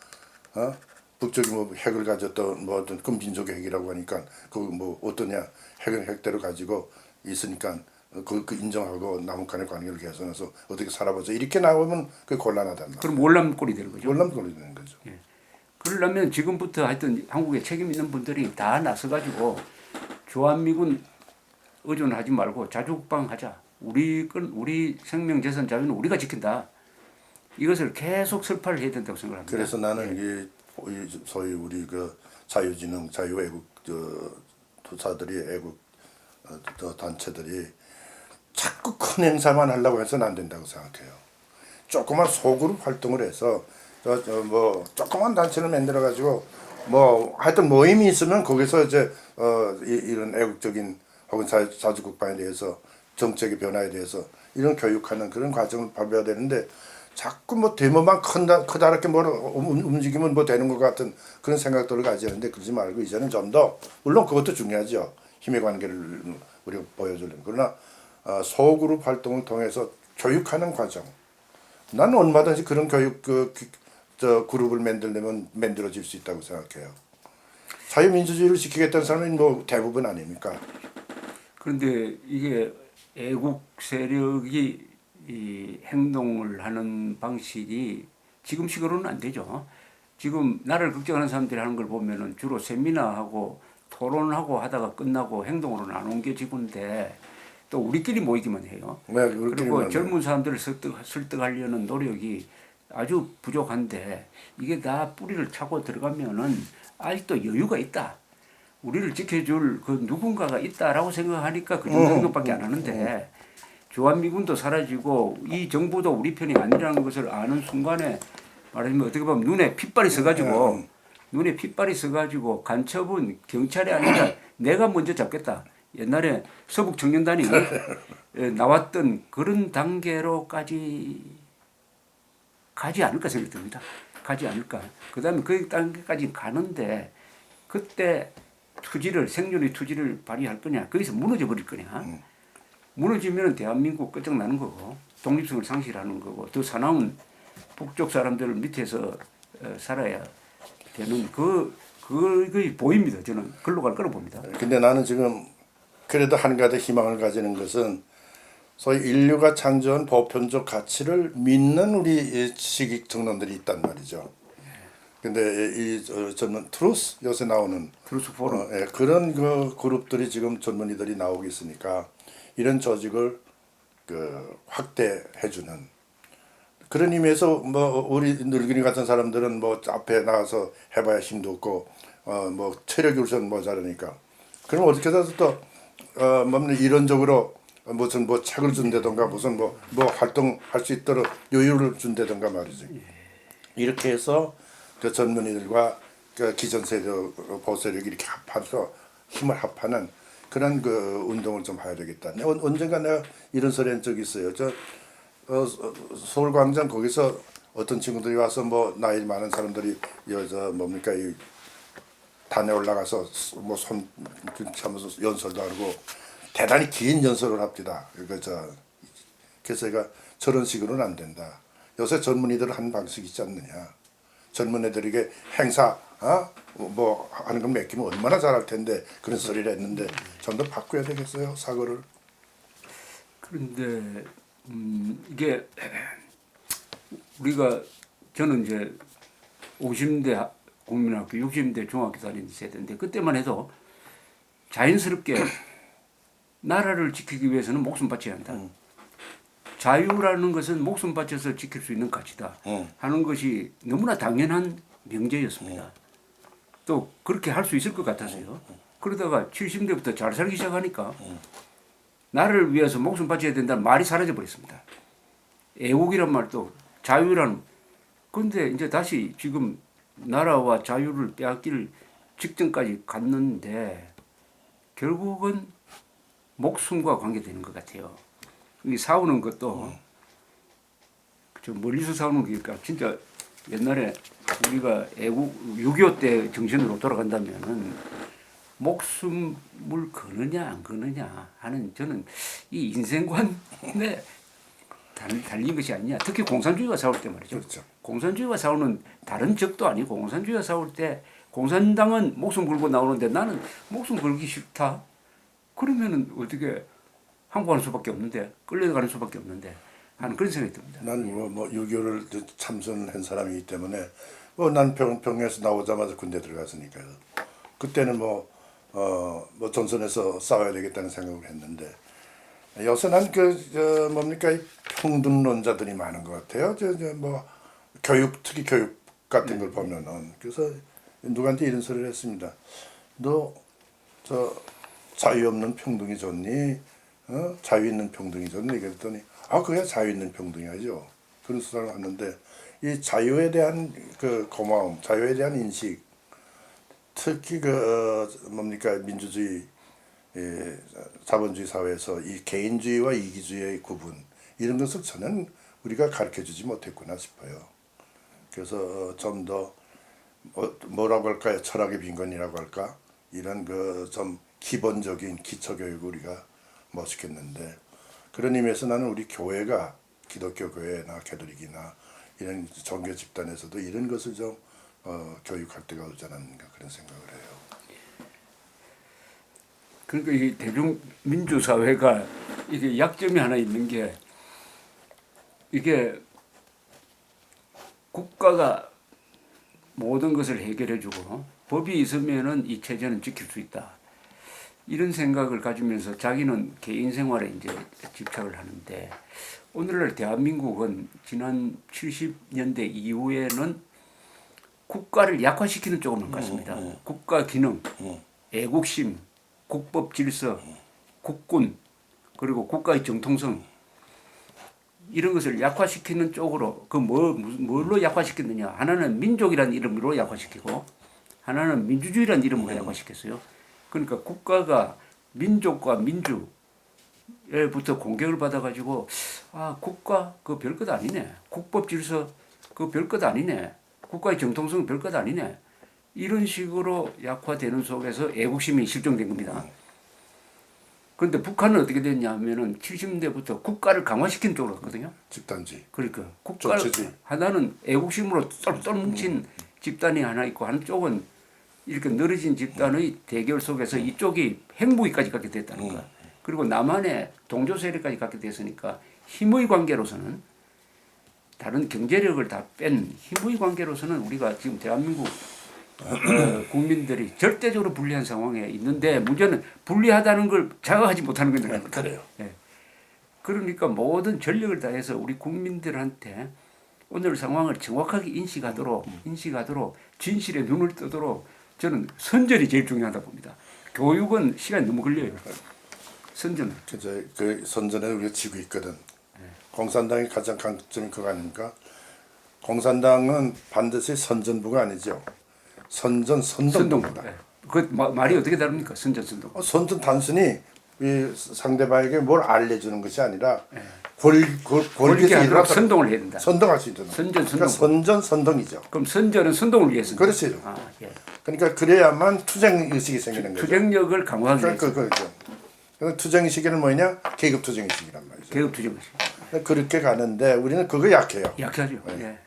북쪽이 뭐 핵을 가졌다 뭐 어떤 그 민족의 핵이라고 하니까 그 뭐 어떠냐 핵은 핵대로 가지고 있으니까 그 인정하고 남북 간의 관계를 개선해서 어떻게 살아보자 이렇게 나오면 그 곤란하단 말이에요. 그럼 월남꼴이 되는 거죠. 월남꼴이 되는 거죠. 예. 그러려면 지금부터 하여튼 한국에 책임 있는 분들이 다 나서가지고 주한미군 의존하지 말고 자주국방하자. 우리 생명 재산 자유는 우리가 지킨다. 이것을 계속 설파를 해야 된다고 생각합니다. 그래서 나는 이게 소위 우리 그 자유진흥, 자유애국 투사들이 애국 단체들이 자꾸 큰 행사만 하려고 해서는 안 된다고 생각해요. 조그만 소그룹 활동을 해서 뭐 조그만 단체를 만들어 가지고 뭐 하여튼 모임이 있으면 거기서 이제 이런 애국적인 혹은 자주국방에 대해서 정책의 변화에 대해서 이런 교육하는 그런 과정을 밟아야 되는데 자꾸 뭐 데모만 크다랗게 뭐 움직이면 뭐 되는 것 같은 그런 생각들을 가지는데 그러지 말고 이제는 좀 더 물론 그것도 중요하죠. 힘의 관계를 우리가 보여주려면 그러나 소그룹 활동을 통해서 교육하는 과정 나는 얼마든지 그런 교육 그룹을 만들려면 만들어질 수 있다고 생각해요. 자유민주주의를 지키겠다는 사람은 뭐 대부분 아닙니까? 그런데 이게 애국 세력이 이 행동을 하는 방식이 지금식으로는 안 되죠. 지금 나라를 걱정하는 사람들이 하는 걸 보면은 주로 세미나하고 토론하고 하다가 끝나고 행동으로 안 옮겨지는데 또 우리끼리 모이기만 해요. 네, 그리고 젊은 사람들을 설득하려는 노력이 아주 부족한데 이게 다 뿌리를 차고 들어가면은 아직도 여유가 있다. 우리를 지켜줄 그 누군가가 있다라고 생각하니까 그 정도 생각밖에 안 하는데 주한미군도 사라지고 이 정부도 우리 편이 아니라는 것을 아는 순간에 말하자면 어떻게 보면 눈에 핏발이 서가지고 간첩은 경찰이 아니라 내가 먼저 잡겠다. 옛날에 서북 청년단이 나왔던 그런 단계로까지 가지 않을까 생각이 듭니다. 가지 않을까. 그 다음에 그 단계까지 가는데 그때 생존의 투지를 발휘할 거냐. 거기서 무너져 버릴 거냐. 무너지면 대한민국 끝장나는 거고 독립성을 상실하는 거고 더 사나운 북쪽 사람들 밑에서 살아야 되는 그게 보입니다. 저는 글로 갈 거라고 봅니다. 근데 나는 지금 그래도 한가지 희망을 가지는 것은 소위 인류가 창조한 보편적 가치를 믿는 우리 지식 정론들이 있단 말이죠. 근데 이 젊은 트루스 요새 나오는 트루스 포럼 그런 그 그룹들이 지금 젊은이들이 나오고 있으니까 이런 조직을 확대해주는 그런 의미에서 뭐 우리 늙은이 같은 사람들은 뭐 앞에 나가서 해봐야 힘도 없고 뭐 체력이 우선 모자라니까 그럼 어떻게 해서 또 뭐 이론적으로 무슨 뭐 책을 준다던가 무슨 뭐 활동할 수 있도록 여유를 준다던가 말이지. 이렇게 해서 그 젊은이들과 그 기존 세대 보세력이 이렇게 합해서 힘을 합하는 그런 그 운동을 좀 해야 되겠다. 언젠가 내가 이런 소리 한 적이 있어요. 서울광장 거기서 어떤 친구들이 와서 뭐 나이 많은 사람들이 여자 뭡니까 이 단에 올라가서 뭐 손 하면서 연설도 하고 대단히 긴 연설을 합니다. 그래서 제가 저런 식으로는 안 된다. 요새 젊은이들 하는 방식이 있지 않느냐. 젊은 애들에게 행사 뭐 하는 건 맡기면 얼마나 잘할 텐데 그런 소리를 했는데 좀 더 바꿔야 되겠어요 사고를. 그런데 이게 우리가 저는 이제 50대 국민학교 60대 중학교 다니는 세대인데 그때만 해도 자연스럽게 나라를 지키기 위해서는 목숨 바쳐야 한다. 자유라는 것은 목숨 바쳐서 지킬 수 있는 가치다 하는 것이 너무나 당연한 명제였습니다. 또 그렇게 할 수 있을 것 같아서요. 그러다가 70대부터 잘 살기 시작하니까 나라를 위해서 목숨 바쳐야 된다는 말이 사라져 버렸습니다. 애국이란 말도 자유라는. 그런데 이제 다시 지금 나라와 자유를 빼앗길 직전까지 갔는데 결국은 목숨과 관계되는 것 같아요. 이 싸우는 것도 좀 멀리서 싸우는 거니까 진짜 옛날에 우리가 애국 6.25 때 정신으로 돌아간다면은 목숨을 거느냐 안 거느냐 하는 저는 이 인생관에 달린 것이 아니냐. 특히 공산주의와 싸울 때 말이죠. 그렇죠. 공산주의와 싸우는 다른 적도 아니고 공산주의와 싸울 때 공산당은 목숨 걸고 나오는데 나는 목숨 걸기 싫다. 그러면은 어떻게 항복하는 수밖에 없는데 끌려가는 수밖에 없는데 하는 그런 생각이 듭니다. 난 뭐 6.25를 참선한 사람이기 때문에 난 평양에서 나오자마자 군대 들어갔으니까요. 그때는 뭐 전선에서 싸워야 되겠다는 생각을 했는데 요새는 뭡니까 이 평등론자들이 많은 것 같아요. 뭐 특히 교육 같은 걸 보면은 그래서 누구한테 이런 소리를 했습니다. 너 자유 없는 평등이 좋니? 자유 있는 평등이 좋니? 그랬더니 그게 자유 있는 평등이죠. 그런 수사를 하는데 이 자유에 대한 그 고마움, 자유에 대한 인식, 특히 뭡니까 민주주의, 자본주의 사회에서 이 개인주의와 이기주의의 구분 이런 것을 저는 우리가 가르쳐주지 못했구나 싶어요. 그래서 좀 더 뭐라고 할까요? 철학의 빈곤이라고 할까? 이런 좀 기본적인 기초 교육을 우리가 멋있겠는데 그런 의미에서 나는 우리 교회가 기독교 교회나 가톨릭이나 이런 종교 집단에서도 이런 것을 좀 교육할 때가 오지 않았는가 그런 생각을 해요. 그러니까 이 대중민주 사회가 이게 약점이 하나 있는 게 이게 국가가 모든 것을 해결해주고 법이 있으면은 이 체제는 지킬 수 있다. 이런 생각을 가지면서 자기는 개인 생활에 이제 집착을 하는데 오늘날 대한민국은 지난 70년대 이후에는 국가를 약화시키는 쪽으로 갔습니다. 국가 기능, 애국심, 국법 질서, 국군, 그리고 국가의 정통성 이런 것을 약화시키는 쪽으로 뭘로 약화시켰느냐. 하나는 민족이라는 이름으로 약화시키고 하나는 민주주의라는 이름으로 약화시켰어요. 그러니까 국가가 민족과 민주에부터 공격을 받아가지고 국가 그 별것 아니네. 국법 질서 그 별것 아니네. 국가의 정통성 별것 아니네. 이런 식으로 약화되는 속에서 애국심이 실종된 겁니다. 그런데 북한은 어떻게 됐냐 하면은 70년대부터 국가를 강화시킨 쪽으로 갔거든요. 집단주의. 그러니까 국가를 하나는 애국심으로 똘똘 뭉친 집단이 하나 있고 한쪽은 이렇게 늘어진 집단의 대결 속에서 이쪽이 핵무기까지 갖게 됐다는 거야. 그리고 남한의 동조 세력까지 갖게 됐으니까 힘의 관계로서는 다른 경제력을 다 뺀 힘의 관계로서는 우리가 지금 대한민국 국민들이 절대적으로 불리한 상황에 있는데 문제는 불리하다는 걸 자각하지 못하는 거니까. 그래요. 예. 그러니까 모든 전력을 다해서 우리 국민들한테 오늘 상황을 정확하게 인식하도록 진실에 눈을 뜨도록 저는 선전이 제일 중요하다 봅니다. 교육은 시간이 너무 걸려요. 선전은. 그 선전에 우리가 지고 있거든. 공산당의 가장 강점이 그거 아닙니까? 공산당은 반드시 선전부가 아니죠. 선동부다. 네. 그 말이 어떻게 다릅니까? 선전. 선전 단순히 이 상대방에게 뭘 알려주는 것이 아니라 권리게 권리에서 하도록 선동을 해야 된다. 선동할 수 있는. 그러니까 선동이죠. 그럼 선전은 선동을 위해서. 그렇죠. 예. 그러니까 그래야만 투쟁 의식이 생기는 거죠. 투쟁력을 강화하기 위해서. 그렇죠. 그래서 투쟁 의식은 뭐냐? 계급 투쟁 의식이란 말이죠. 계급 투쟁 의식. 그렇게 가는데 우리는 그거 약해요. 약하죠. 예.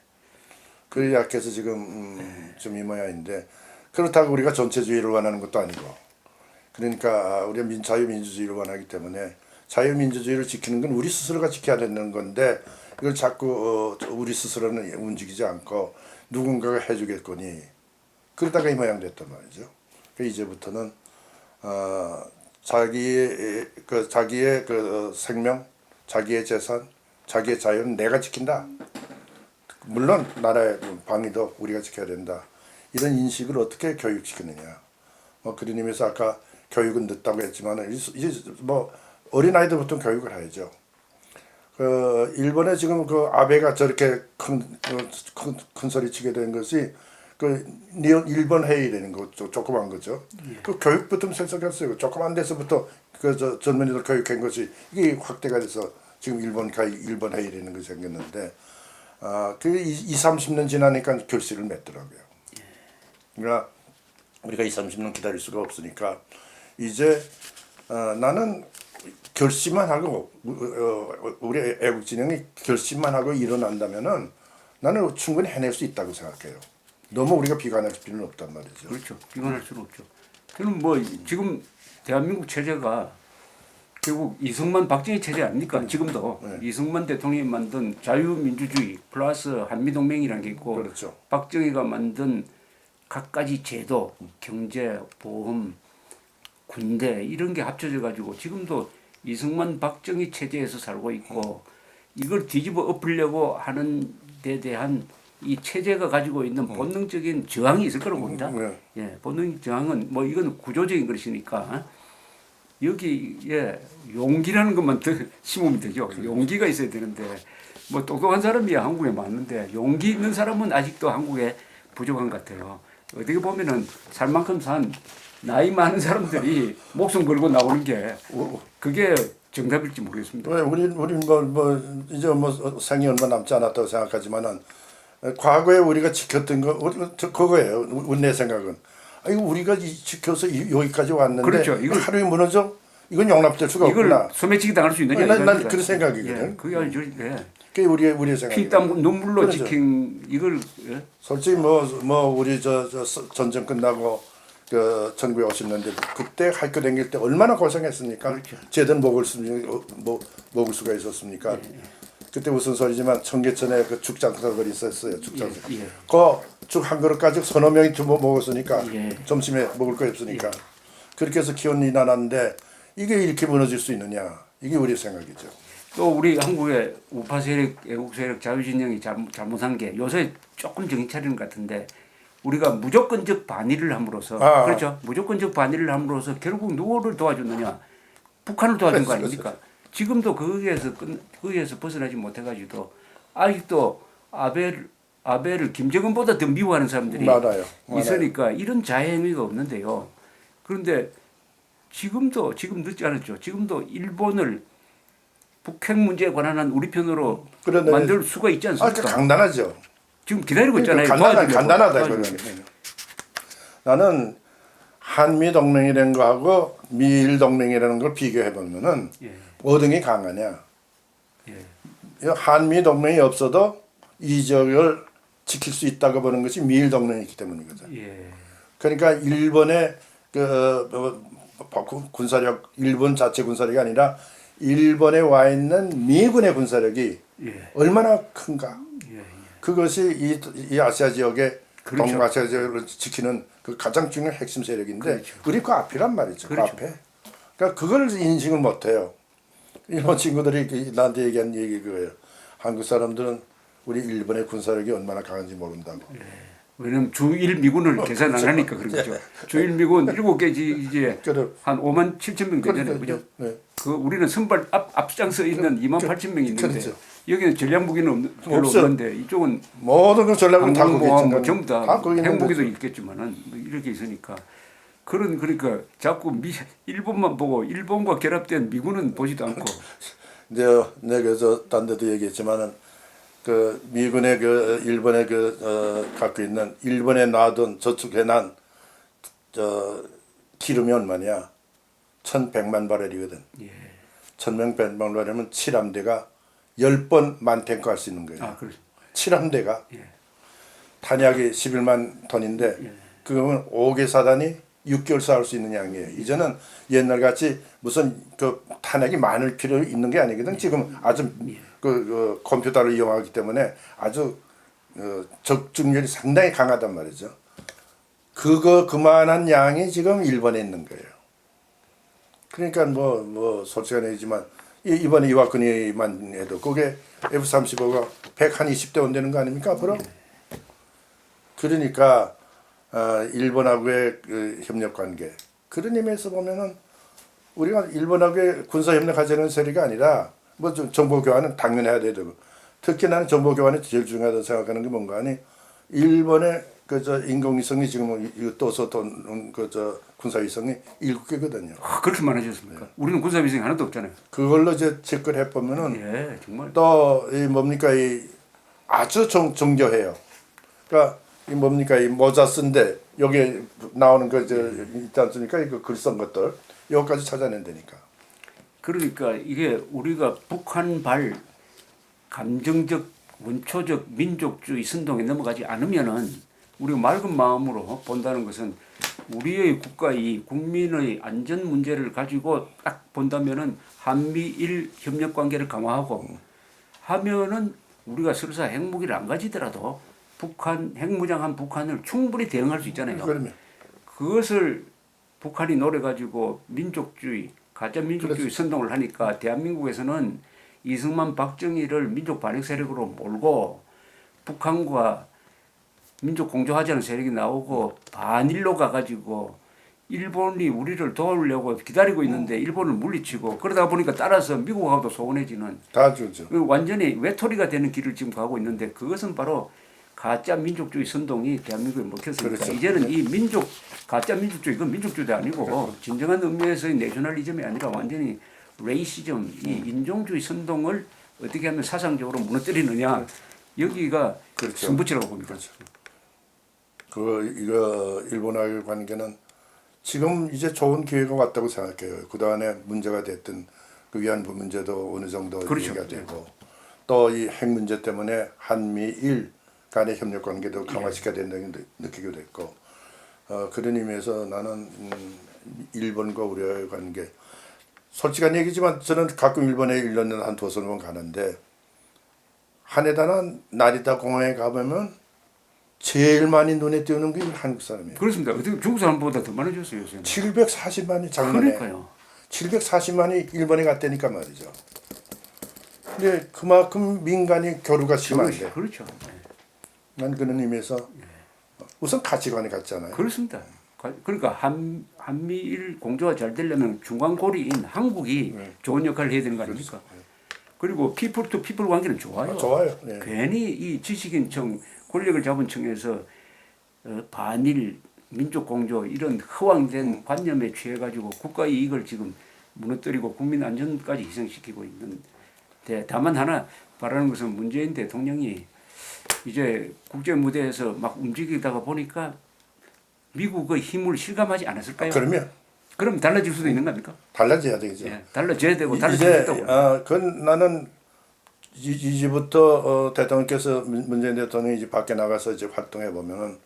그 약해서 지금 좀 이 모양인데 그렇다고 우리가 전체주의를 원하는 것도 아니고 그러니까 우리가 자유민주주의를 원하기 때문에 자유민주주의를 지키는 건 우리 스스로가 지켜야 되는 건데 이걸 자꾸 우리 스스로는 움직이지 않고 누군가가 해주겠거니 그러다가 이 모양 됐단 말이죠. 그러니까 이제부터는 자기의 그 생명, 자기의 재산, 자기의 자유는 내가 지킨다. 물론 나라의 방위도 우리가 지켜야 된다. 이런 인식을 어떻게 교육시키느냐. 그런 의미에서 아까 교육은 늦다고 했지만 이제 뭐 어린아이들부터 교육을 해야죠. 일본에 지금 그 아베가 저렇게 큰 소리 치게 된 것이 그 일본 회의라는 거 조그만 거죠. 그 교육부터 생각했어요. 조그만 데서부터 그 젊은이들 교육한 것이 이게 확대가 돼서 지금 일본 회의라는 것이 생겼는데 그 30년 지나니까 결실을 맺더라고요. 그러니까 우리가 30년 기다릴 수가 없으니까 이제 나는 결심만 하고 우리 애국진영이 결심만 하고 일어난다면은 나는 충분히 해낼 수 있다고 생각해요. 너무 우리가 비관할 필요는 없단 말이죠. 그렇죠. 비관할 수는 없죠. 저는 뭐 지금 대한민국 체제가 결국 이승만 박정희 체제 아닙니까? 지금도 이승만 대통령이 만든 자유민주주의 플러스 한미동맹이라는 게 있고 그렇죠. 박정희가 만든 갖가지 제도, 경제, 보험, 군대 이런 게 합쳐져 가지고 지금도 이승만 박정희 체제에서 살고 있고 이걸 뒤집어 엎으려고 하는 데 대한 이 체제가 가지고 있는 본능적인 저항이 있을 거라고 봅니다. 예, 본능 저항은 뭐 이건 구조적인 것이니까 여기에 용기라는 것만 더 심으면 되죠. 용기가 있어야 되는데 뭐 똑똑한 사람이 한국에 많은데 용기 있는 사람은 아직도 한국에 부족한 것 같아요. 어떻게 보면은 살 만큼 산 나이 많은 사람들이 목숨 걸고 나오는 게 그게 정답일지 모르겠습니다. 왜 우리 뭐 이제 뭐 생이 얼마 남지 않았다고 생각하지만은 과거에 우리가 지켰던 거 그거예요. 내 생각은. 이거 우리가 지켜서 여기까지 왔는데 그렇죠. 이걸 하루에 무너져? 이건 용납될 수가 없구나. 이걸 소매치기 당할 수 있느냐? 난 그런 생각이거든. 예, 그게 아니죠. 예. 그게 우리의 생각. 피땀 눈물로 그렇죠. 지킨 이걸 예? 솔직히 뭐 우리 저 전쟁 끝나고 그 1950년대 그때 학교 다닐 때 얼마나 고생했습니까? 그렇죠. 제대로 먹을 수가 있었습니까? 그때 무슨 소리지만 청계천에 그 죽장사들이 있었어요. 죽장사. 그죽 한 그릇까지 서너 명이 먹었으니까 점심에 먹을 거 없으니까 그렇게 해서 기원이 나눴는데 이게 이렇게 무너질 수 있느냐? 이게 우리 생각이죠. 또 우리 한국의 우파 세력, 애국 세력, 자유진영이 잘못한 게 요새 조금 정신 차리는 것 같은데 우리가 무조건적 반의를 함으로써 그렇죠. 무조건적 반의를 함으로써 결국 누구를 도와줬느냐? 북한을 도와준 거 아닙니까? 지금도 거기에서 벗어나지 못해가지고 아직도 아베를 김정은보다 더 미워하는 사람들이 있으니까 이런 자해행위가 없는데요. 그런데 지금 늦지 않았죠. 지금도 일본을 북핵 문제에 관한 우리 편으로 만들 수가 있지 않습니까? 간단하죠. 지금 기다리고 있잖아요. 간단하다. 나는 한미 동맹이라는 거하고 미일 동맹이라는 걸 비교해 보면은 어느 게 강하냐? 한미 동맹이 없어도 이 지역을 지킬 수 있다고 보는 것이 미일 동맹이기 때문이거든. 그러니까 일본의 군사력, 일본 자체 군사력이 아니라 일본에 와 있는 미군의 군사력이 얼마나 큰가? 그것이 이 아시아 지역의 그렇죠. 동아시아 지역을 지키는 그 가장 중요한 핵심 세력인데 우리 그 앞이란 말이죠. 그 앞에. 그러니까 그걸 인식을 못해요. 일본 친구들이 나한테 얘기한 얘기 그거예요. 한국 사람들은 우리 일본의 군사력이 얼마나 강한지 모른다고. 왜냐면 주일 미군을 계산 안 하니까 그런 거죠. 주일 미군 7개 이제 한 5만 7천 명 되잖아요. 그죠? 네. 그 우리는 선발 앞장서 있는 2만 8천 명이 있는데 그렇죠. 여기는 전략 무기는 별로 없어요. 없는데 이쪽은 모든 그 전략은 다 거기 항공모함 뭐 있잖아요. 전부 다 거기 있는 핵무기도 거죠. 있겠지만은 뭐 이렇게 있으니까 그러니까 자꾸 일본만 보고 일본과 결합된 미군은 보지도 않고 내가 딴 데도 얘기했지만은 그 미군의 그 일본의 갖고 있는 일본에 놔둔 저축해난 기름이 얼마냐? 1,100만 바렐이거든. 예. 1,100만 바렐이면 7함대가 10번 만탱크 할 수 있는 거예요. 아 그렇죠. 7함대가 예. 탄약이 11만 톤인데 예. 그거는 5개 사단이 6개월 싸울 수 있는 양이에요. 이제는 옛날 같이 무슨 그 탄약이 많을 필요 있는 게 아니거든. 지금 아주 그 컴퓨터를 이용하기 때문에 아주 적중률이 상당히 강하단 말이죠. 그만한 양이 지금 일본에 있는 거예요. 그러니까 뭐 솔직한 얘기지만 이번에 이와쿠니만 해도 그게 F-35가 120대 온다는 거 아닙니까 앞으로? 그러니까 일본하고의 그 협력 관계 그런 의미에서 보면은 우리가 일본하고의 군사 협력하자는 세리가 아니라 뭐 정보 교환은 당연히 해야 되고 특히 나는 정보 교환이 제일 중요하다고 생각하는 게 뭔가 하니 일본의 그저 인공위성이 지금 떠서 그저 군사위성이 7개거든요. 그렇게 많아졌습니까? 우리는 군사위성이 하나도 없잖아요. 그걸로 이제 체크를 해보면은 예, 정말. 또 이 뭡니까 이 아주 정교해요. 그러니까 이 뭡니까 이 모자 쓴데 여기 나오는 거 저 있지 않습니까? 이거 글 쓴 것들 여기까지 찾아낸다니까. 그러니까 이게 우리가 북한발 감정적 원초적 민족주의 선동에 넘어가지 않으면은 우리가 맑은 마음으로 본다는 것은 우리의 국가의 국민의 안전 문제를 가지고 딱 본다면은 한미일 협력 관계를 강화하고 하면은 우리가 설사 핵무기를 안 가지더라도 북한 핵무장한 북한을 충분히 대응할 수 있잖아요. 그러면 그것을 북한이 노려가지고 민족주의 가짜 민족주의 선동을 하니까 대한민국에서는 이승만 박정희를 민족 반역 세력으로 몰고 북한과 민족 공조하자는 세력이 나오고 반일로 가가지고 일본이 우리를 도우려고 기다리고 있는데 일본을 물리치고 그러다 보니까 따라서 미국하고도 소원해지는 다 주죠. 완전히 외톨이가 되는 길을 지금 가고 있는데 그것은 바로 가짜 민족주의 선동이 대한민국에 먹혔으니까 그렇죠. 이제는 이 가짜 민족주의 그건 민족주의도 아니고 진정한 의미에서의 내셔널리즘이 아니라 완전히 레이시즘 이 인종주의 선동을 어떻게 하면 사상적으로 무너뜨리느냐 여기가 그렇죠. 승부치라고 봅니다. 그렇죠. 이거 일본하고의 관계는 지금 이제 좋은 기회가 왔다고 생각해요. 그동안에 문제가 됐던 그 위안부 문제도 어느 정도 그렇죠. 얘기가 되고 또 이 핵 문제 때문에 한미일 간의 협력 관계도 강화시켜야 된다는 느끼게 됐고 그런 의미에서 나는 일본과 우리와의 관계 솔직한 얘기지만 저는 가끔 일본에 1년에 한 2번 가는데 하네다나 나리타 공항에 가보면 제일 많이 눈에 띄는 게 한국 사람이에요. 그렇습니다. 어떻게 중국 사람보다 더 많아졌어요. 요새는. 740만이 작년에 그러니까요. 740만이 일본에 갔다니까 말이죠. 근데 그만큼 민간이 교류가 심한데 그렇죠. 난 그런 의미에서 우선 가치관이 같잖아요. 그렇습니다. 그러니까 한미일 공조가 잘 되려면 중간고리인 한국이 좋은 역할을 해야 되는 거 아닙니까? 그리고 피플 투 피플 관계는 좋아요. 좋아요. 네. 괜히 이 지식인청 권력을 잡은 층에서 반일 민족 공조 이런 허황된 관념에 취해가지고 국가 이익을 지금 무너뜨리고 국민 안전까지 희생시키고 있는데 다만 하나 바라는 것은 문재인 대통령이 이제 국제 무대에서 막 움직이다가 보니까 미국의 힘을 실감하지 않았을까요? 그럼 달라질 수도 있는 겁니까? 달라져야 되겠죠. 예, 달라져야 되고 달라질 이제 수 있다고. 그건 나는 이제부터 대통령께서 문재인 대통령이 이제 밖에 나가서 이제 활동해 보면은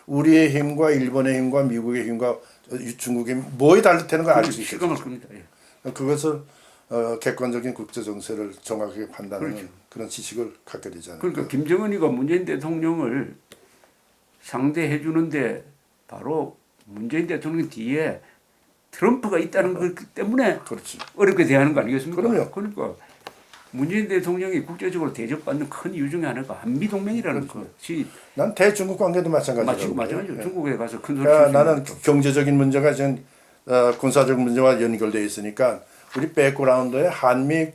우리의 힘과 일본의 힘과 미국의 힘과 중국의 힘 뭐에 달라지는 걸 알 수 있어요. 실감할 겁니다. 예. 그것을 객관적인 국제 정세를 정확하게 판단하는 그렇죠. 그런 지식을 갖게 되잖아요. 그러니까 김정은이가 문재인 대통령을 상대해 주는데 바로 문재인 대통령 뒤에 트럼프가 있다는 것 때문에 그렇지. 어렵게 대하는 거 아니겠습니까? 그럼요. 그러니까 문재인 대통령이 국제적으로 대접받는 큰 이유 중에 하나가 한미 동맹이라는 것이 난 대중국 관계도 마찬가지라고. 마찬가지죠. 중국에 가서 큰 소리 그러니까 칠수 나는 있는 경제적인 문제가 지금 군사적 문제와 연결되어 있으니까 우리 백그라운드에 한미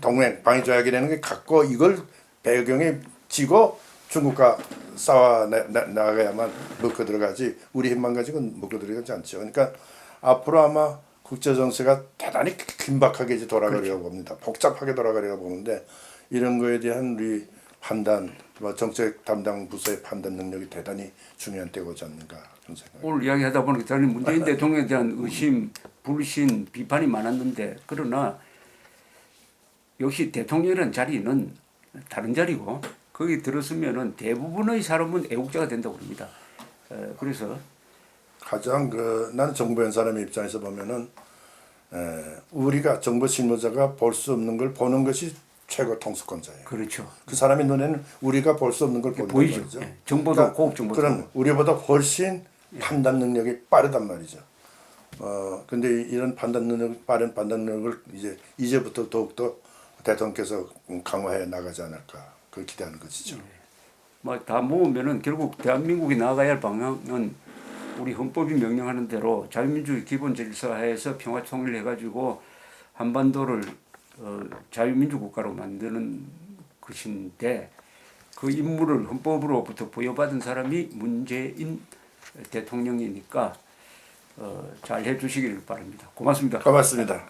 동맹 방위조약이라는 게 갖고 이걸 배경에 지고 중국과 싸워 나가야만 먹고 들어가지 우리 힘만 가지고는 먹고 들어가지 않죠. 그러니까 앞으로 아마 국제 정세가 대단히 긴박하게 이제 돌아가려고 봅니다. 복잡하게 돌아가려고 보는데 이런 거에 대한 우리 판단, 정책 담당 부서의 판단 능력이 대단히 중요한 때가 오지 않는가 그런 생각. 오늘 이야기하다 보니까 저는 문재인 대통령에 대한 의심, 불신, 비판이 많았는데 그러나 역시 대통령이라는 자리는 다른 자리고 거기 들었으면은 대부분의 사람은 애국자가 된다고 봅니다. 그래서 가장 나는 정부연 사람의 입장에서 보면은 우리가 정부 실무자가 볼 수 없는 걸 보는 것이 최고 통수권자예요. 그렇죠. 그 사람의 눈에는 우리가 볼 수 없는 걸 본단 보이죠. 말이죠. 예. 정보도 고급 정보도. 그럼 우리보다 훨씬 판단 능력이 빠르단 말이죠. 근데 이런 판단 능력, 빠른 판단 능력을 이제부터 더욱더 대통령께서 강화해 나가지 않을까 그 기대하는 것이죠. 뭐 다 모으면은 결국 대한민국이 나아가야 할 방향은 우리 헌법이 명령하는 대로 자유민주주의 기본 질서하에서 평화 통일을 해가지고 한반도를 자유민주 국가로 만드는 것인데 그 임무를 헌법으로부터 부여받은 사람이 문재인 대통령이니까 잘 해주시길 바랍니다. 고맙습니다. 고맙습니다.